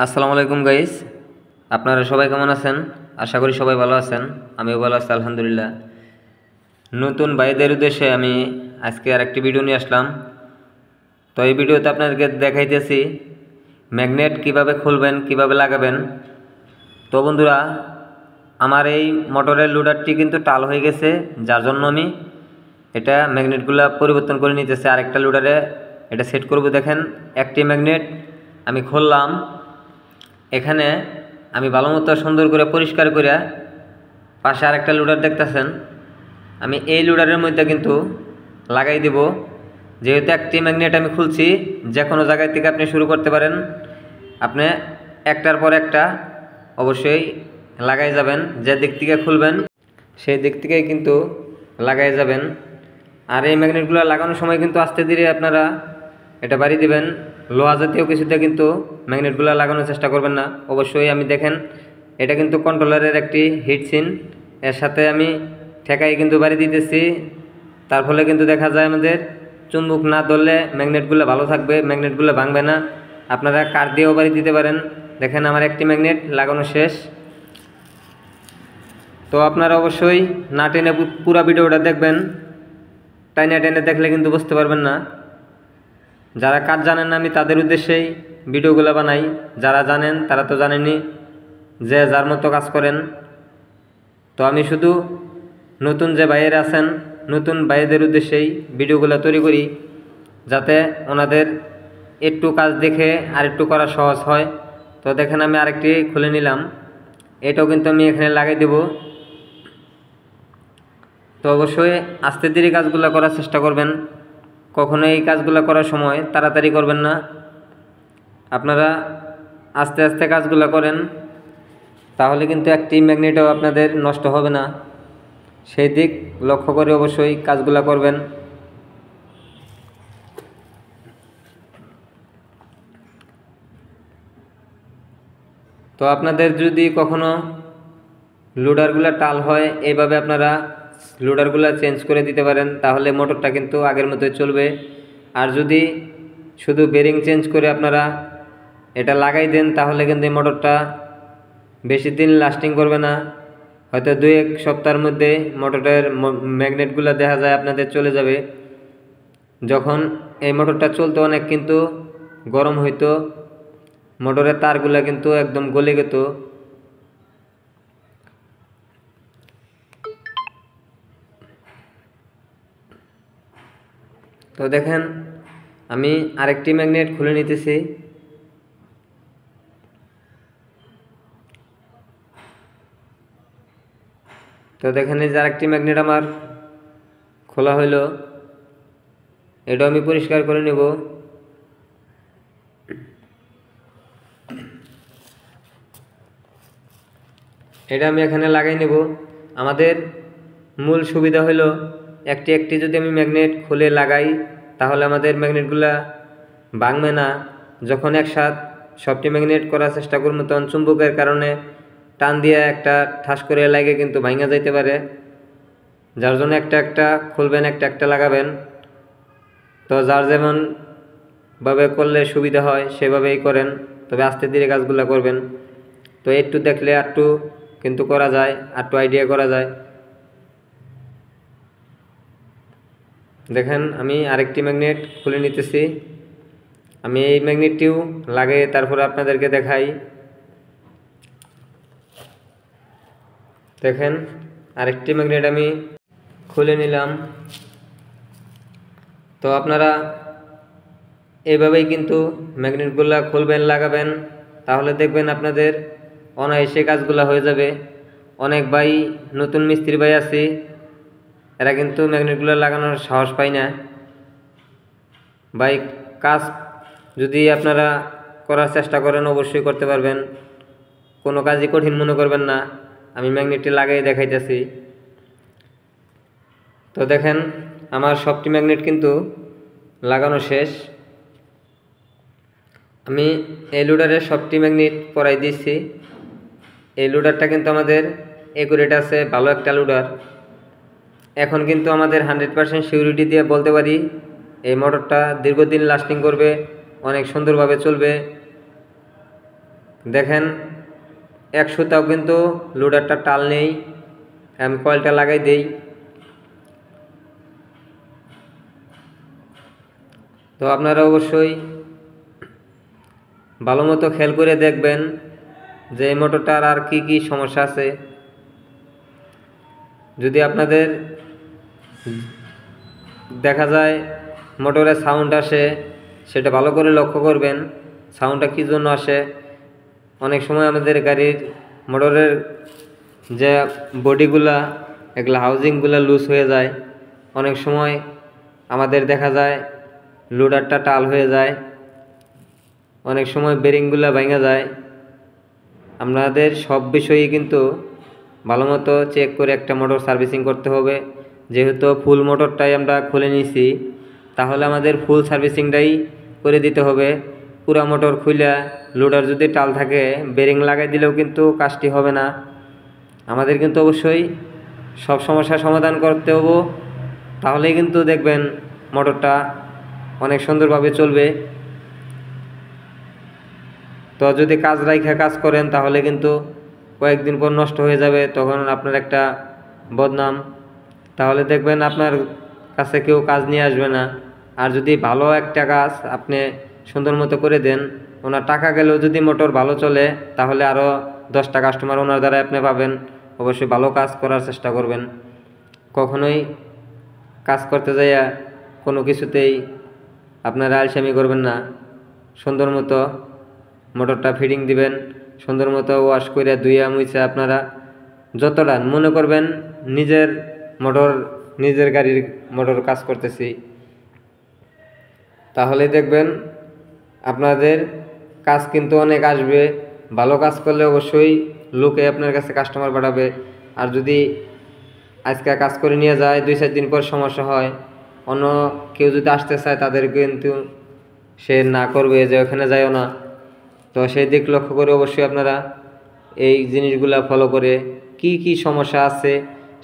আসসালামু আলাইকুম গাইস, আপনারা সবাই কেমন আছেন? আশা করি সবাই ভালো আছেন। আমিও ভালো আছি আলহামদুলিল্লাহ। নতুন ভাইদের উদ্দেশ্যে আমি আজকে আরেকটি ভিডিও নিয়ে আসলাম। তো এই ভিডিওতে আপনাদেরকে দেখাইতেছি ম্যাগনেট কিভাবে খুলবেন, কিভাবে লাগাবেন। তো বন্ধুরা, আমার এই মোটরের লোডারটি কিন্তু টাল হয়ে গেছে, যার জন্য আমি এটা ম্যাগনেটগুলো পরিবর্তন করে নিতেছি। আরেকটা লোডারে এটা সেট করব। দেখেন, একটি ম্যাগনেট আমি খুললাম। এখানে আমি ভালো মতো সুন্দর করে পরিষ্কার করে পাশে আরেকটা লোডার দেখতেছেন, আমি এই লোডারের মধ্যে কিন্তু লাগাই দিব। যেহেতু একটি ম্যাগনেট আমি খুলছি, যে কোনো জায়গায় থেকে আপনি শুরু করতে পারেন। আপনি একটার পর একটা অবশ্যই লাগাই যাবেন, যে দিক থেকে খুলবেন সেই দিক থেকেই কিন্তু লাগাই যাবেন। আর এই ম্যাগনেটগুলো লাগানোর সময় কিন্তু আস্তে ধীরে আপনারা এটা বাড়ি দিবেন। লোহা জাতীয় কিছুতে কিন্তু ম্যাগনেটগুলো লাগানোর চেষ্টা করবেন না। অবশ্যই আমি দেখেন, এটা কিন্তু কন্ট্রোলারের একটি হিট সিন, এর সাথে আমি ঠেকাই কিন্তু বাড়ি দিতেছি। তার ফলে কিন্তু দেখা যায় আমাদের চুম্বক না ধরলে ম্যাগনেটগুলো ভালো থাকবে, ম্যাগনেটগুলো ভাঙবে না। আপনারা কাঠ দিয়েও বাড়ি দিতে পারেন। দেখেন, আমার একটি ম্যাগনেট লাগানো শেষ। তো আপনারা অবশ্যই না টেনে পুরো ভিডিওটা দেখবেন। টাইনে টেনে দেখলে কিন্তু বুঝতে পারবেন না। যারা কাজ জানেন না, আমি তাদের উদ্দেশ্যেই ভিডিওগুলো বানাই। যারা জানেন তারা তো জানেনই, যে যার মতো কাজ করেন। তো আমি শুধু নতুন যে ভাইয়েরা আছেন, নতুন ভাইয়েদের উদ্দেশ্যেই ভিডিওগুলো তৈরি করি, যাতে ওনাদের একটু কাজ দেখে আর একটু করা সহজ হয়। তো দেখেন, আমি আরেকটি খুলে নিলাম। এটাও কিন্তু আমি এখানে লাগাই দেব। তো অবশ্যই আস্তে ধীরে কাজগুলো করার চেষ্টা করবেন। কখনো এই কাজগুলো করার সময় তাড়াতাড়ি করবেন না। আপনারা আস্তে আস্তে কাজগুলো করেন, তাহলে কিন্তু একটি ম্যাগনেটও আপনাদের নষ্ট হবে না। সেই দিক লক্ষ্য করে অবশ্যই কাজগুলো করবেন। তো আপনাদের যদি কখনো লোডারগুলো টাল হয়, এইভাবে আপনারা লোডারগুলো চেঞ্জ করে দিতে পারেন, তাহলে মোটরটা কিন্তু আগের মতোই চলবে। আর যদি শুধু বেরিং চেঞ্জ করে আপনারা এটা লাগাই দেন, তাহলে কিন্তু এই মোটরটা বেশি দিন লাস্টিং করবে না। হয়তো 2-1 সপ্তাহের মধ্যে মোটরের ম্যাগনেটগুলো দেখা যায় আপনাদের চলে যাবে। যখন এই মোটরটা চলতো অনেক কিন্তু গরম হইতো, মোটরের তারগুলো কিন্তু একদম গলে যেত। তো দেখেন, আমি আরেকটি ম্যাগনেট খুলে নিতেছি। তো দেখেন, এই যে আরেকটি ম্যাগনেট আমার খোলা হইলো, এটা আমি পরিষ্কার করে নেব। এটা আমি এখানে লাগাই নেব। আমাদের মূল সুবিধা হলো, একটি একটি যদি আমি ম্যাগনেট খুলে লাগাই, তাহলে আমাদের ম্যাগনেটগুলা ভাঙবে না। যখন একসাথ সবটি ম্যাগনেট করার চেষ্টা করবো, তখন চুম্বকের কারণে টান দিয়ে একটা ঠাস করে লাগে কিন্তু ভাঙা যাইতে পারে। যার জন্য একটা একটা খুলবেন, একটা একটা লাগাবেন। তো যার যেমন ভাবে করলে সুবিধা হয় সেভাবেই করেন, তবে আস্তে ধীরে কাজগুলো করবেন। তো একটু দেখলে একটু কিন্তু করা যায়, একটু আইডিয়া করা যায়। দেখেন, আমি আরেকটি ম্যাগনেট খুলে নিতেছি। আমি এই ম্যাগনেটটিও লাগিয়ে তারপরে আপনাদেরকে দেখাই। দেখেন, আরেকটি ম্যাগনেট আমি খুলে নিলাম। তো আপনারা এইভাবেই কিন্তু ম্যাগনেটগুলো খুলবেন, লাগাবেন, তাহলে দেখবেন আপনাদের অনায়াসে কাজগুলো হয়ে যাবে। অনেক ভাই, নতুন মিস্ত্রি ভাই আছে, এরা কিন্তু ম্যাগনেটগুলো লাগানোর সাহস পায় না। ভাই, কাজ যদি আপনারা করার চেষ্টা করেন, অবশ্যই করতে পারবেন। কোনো কাজই কঠিন মনে করবেন না। আমি ম্যাগনেটটি লাগাই দেখাইতেছি। তো দেখেন, আমার সবটি ম্যাগনেট কিন্তু লাগানো শেষ। আমি এই লোডারের সবটি ম্যাগনেট পরাই দিচ্ছি। এই লোডারটা কিন্তু আমাদের একুরেট আছে, ভালো একটা লোডার। এখন কিন্তু আমাদের 100% সিকিউরিটি দিয়ে বলতে পারি, এই মোটরটা দীর্ঘদিন লাস্টিং করবে, অনেক সুন্দরভাবে চলবে। দেখেন 1 সুতাও কিন্তু লোডারটা টাল নেই। আমি কয়েলটা লাগাই দেই। তো আপনারা অবশ্যই ভালো মতো খেয়াল করে দেখবেন যে এই মোটরটার আর কি সমস্যা আছে। যদি আপনাদের দেখা যায় মোটরের সাউন্ড আসে, সেটা ভালো করে লক্ষ্য করবেন সাউন্ডটা কী জন্য আসে। অনেক সময় আমাদের গাড়ির মোটরের যে বডিগুলা এগুলা হাউজিংগুলা লুজ হয়ে যায়। অনেক সময় আমাদের দেখা যায় লোডারটা টাল হয়ে যায়, অনেক সময় বেরিংগুলা ভেঙে যায়। আপনাদের সব বিষয়ই কিন্তু ভালো মতো চেক করে একটা মোটর সার্ভিসিং করতে হবে। যেহেতু ফুল মোটরটাই আমরা খুলে নিয়েছি, তাহলে আমাদের ফুল সার্ভিসিংটাই করে দিতে হবে। পুরা মোটর খুলে লোডার যদি টাল থাকে বেরিং লাগাই দিলেও কিন্তু কাজটি হবে না। আমাদের কিন্তু অবশ্যই সব সমস্যার সমাধান করতে হবে, তাহলেই কিন্তু দেখবেন মোটরটা অনেক সুন্দরভাবে চলবে। তো যদি কাজ রাইখা কাজ করেন তাহলে কিন্তু কয়েকদিন পর নষ্ট হয়ে যাবে, তখন আপনার একটা বদনাম। তাহলে দেখবেন আপনার কাছে কেউ কাজ নিয়ে আসবে না। আর যদি ভালো একটা কাজ আপনি সুন্দর মতো করে দেন, ওনার টাকা গেলেও যদি মোটর ভালো চলে তাহলে আরও 10টা কাস্টমার ওনার দ্বারা আপনি পাবেন। অবশ্যই ভালো কাজ করার চেষ্টা করবেন। কখনোই কাজ করতে যাইয়া কোনো কিছুতেই আপনারা আলসেমি করবেন না। সুন্দর মতো মোটরটা ফিটিং দিবেন, সুন্দর মতো ওয়াশ করে ধুইয়া মুছে আপনারা যতটা মনে করবেন নিজের মোটর, নিজের গাড়ির মোটর কাজ করতেছি, তাহলে দেখবেন আপনাদের কাজ কিন্তু অনেক আসবে। ভালো কাজ করলে অবশ্যই লোকে আপনার কাছে কাস্টমার পাঠাবে। আর যদি আজকে কাজ করে নিয়ে যায় 2-4 দিন পর সমস্যা হয়, অন্য কেউ যদি আসতে চায় তাদের কিন্তু সে না করবে যে ওখানে যায়ও না। তো সেই দিক লক্ষ্য করে অবশ্যই আপনারা এই জিনিসগুলা ফলো করে কি সমস্যা আছে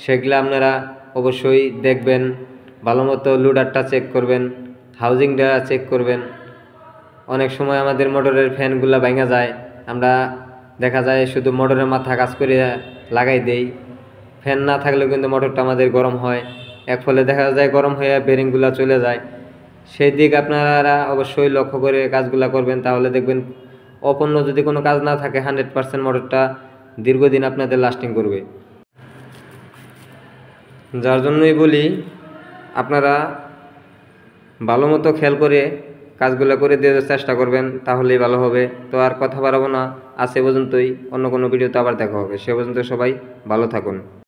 সেগুলো আপনারা অবশ্যই দেখবেন। ভালো মতো লোডারটা চেক করবেন, হাউজিংটা চেক করবেন। অনেক সময় আমাদের মোটরের ফ্যানগুলা ভাঙা যায়, আমরা দেখা যায় শুধু মোটরের মাথা কাজ করে লাগাই দেই। ফ্যান না থাকলেও কিন্তু মোটরটা আমাদের গরম হয়, এর ফলে দেখা যায় গরম হয়ে বেরিংগুলা চলে যায়। সেই দিক আপনারা অবশ্যই লক্ষ্য করে কাজগুলা করবেন, তাহলে দেখবেন অপূর্ণ যদি কোনো কাজ না থাকে 100% মোটরটা দীর্ঘদিন আপনাদের লাস্টিং করবে। যার জন্যই বলি আপনারা ভালো মতো খেয়াল করে কাজগুলো করে দেওয়ার চেষ্টা করবেন, তাহলেই ভালো হবে। তো আর কথা বাড়াবো না, আজ এ পর্যন্তই। অন্য কোনো ভিডিওতে আবার দেখা হবে। সে পর্যন্ত সবাই ভালো থাকুন।